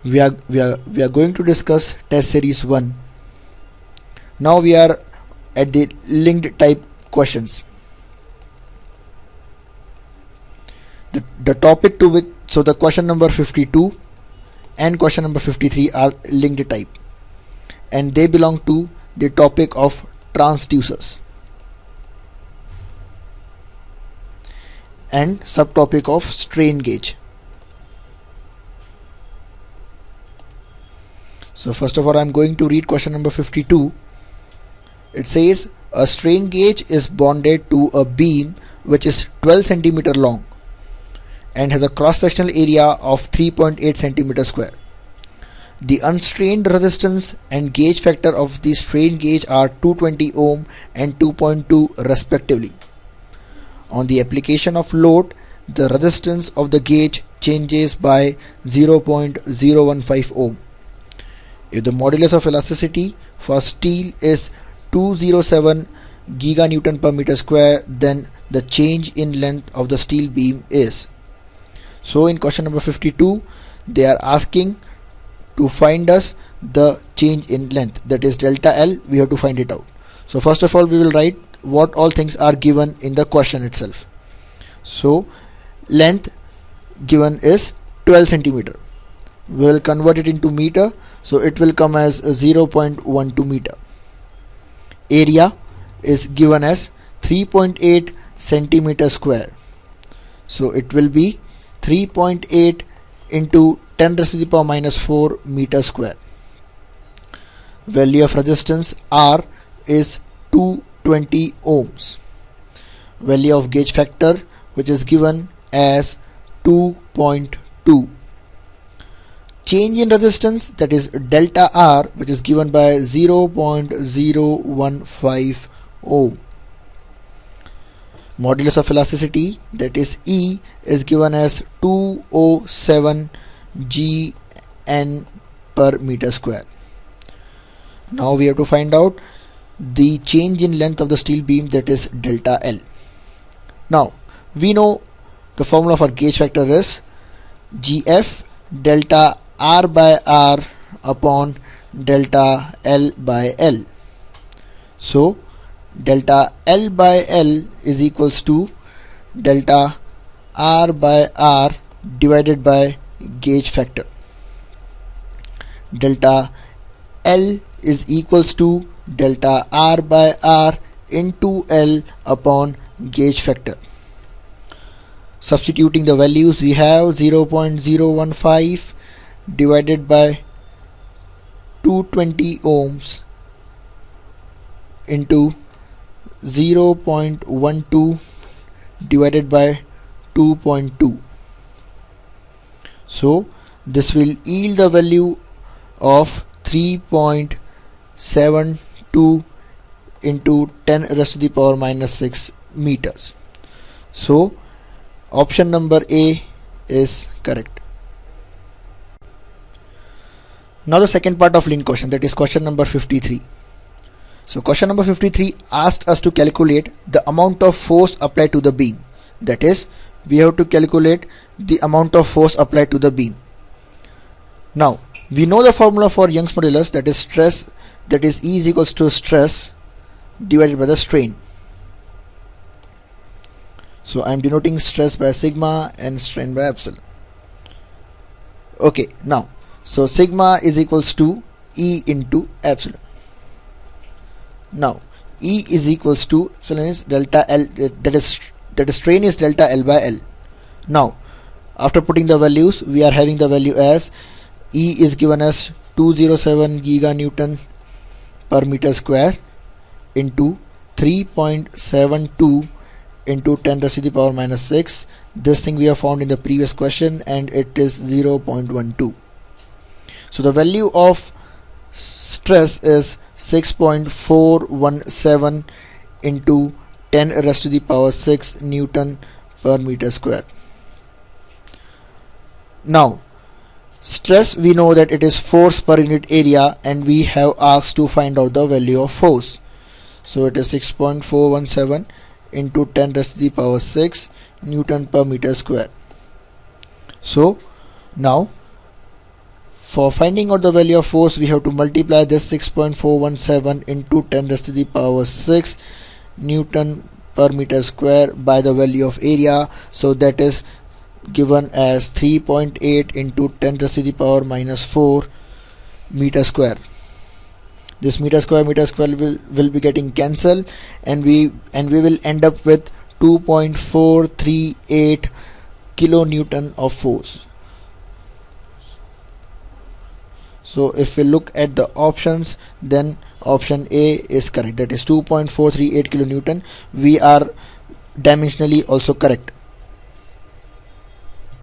We are going to discuss test series 1. Now we are at the linked type questions. The topic to which, so the question number 52 and question number 53 are linked type, and they belong to the topic of transducers and subtopic of strain gauge. So first of all, I am going to read question number 52. It says a strain gauge is bonded to a beam which is 12 cm long and has a cross-sectional area of 3.8 cm square. The unstrained resistance and gauge factor of the strain gauge are 220 ohm and 2.2 respectively. On the application of load, the resistance of the gauge changes by 0.015 ohm. If the modulus of elasticity for steel is 207 giganewton per meter square, then the change in length of the steel beam is. So in question number 52, they are asking to find us the change in length, that is delta L. We have to find it out. So first of all, we will write what all things are given in the question itself. So length given is 12 centimeter. We will convert it into meter, so it will come as 0.12 meter. Area is given as 3.8 centimeter square, so it will be 3.8 into 10 raised to the power minus 4 meter square. Value of resistance R is 220 ohms. Value of gauge factor, which is given as 2.2. Change in resistance, that is delta R, which is given by 0.015 ohm. Modulus of elasticity, that is E, is given as 207 Gn per meter square. Now we have to find out the change in length of the steel beam, that is delta L. Now we know the formula for gauge factor is GF delta R by R upon delta L by L. So delta L by L is equals to delta R by R divided by gauge factor. Delta L is equals to delta R by R into L upon gauge factor. Substituting the values, we have 0.015 divided by 220 ohms into 0.12 divided by 2.2. So this will yield the value of 3.72 into 10 raised to the power minus 6 meters. So option number A is correct. Now the second part of linked question, that is question number 53. So question number 53 asked us to calculate the amount of force applied to the beam. That is, we have to calculate the amount of force applied to the beam. Now we know the formula for Young's modulus, that is stress, that is E is equals to stress divided by the strain. So I am denoting stress by sigma and strain by epsilon. Okay, now so sigma is equals to E into epsilon. Now E is equals to epsilon is delta L, that is strain is delta L by L. Now after putting the values, we are having the value as E is given as 207 giganewton per meter square into 3.72 into 10 raised to the power minus 6. This thing we have found in the previous question, and it is 0.12. So the value of stress is 6.417 into 10 raised to the power 6 Newton per meter square. Now stress, we know that it is force per unit area, and we have asked to find out the value of force. So it is 6.417 into 10 raised to the power 6 Newton per meter square. So now For finding out the value of force, we have to multiply this 6.417 into 10 raised to the power 6 Newton per meter square by the value of area. So that is given as 3.8 into 10 raised to the power minus 4 meter square. This meter square will be getting cancelled, and we will end up with 2.438 kilonewton of force. So if we look at the options, then option A is correct, that is 2.438 kilonewton. We are dimensionally also correct.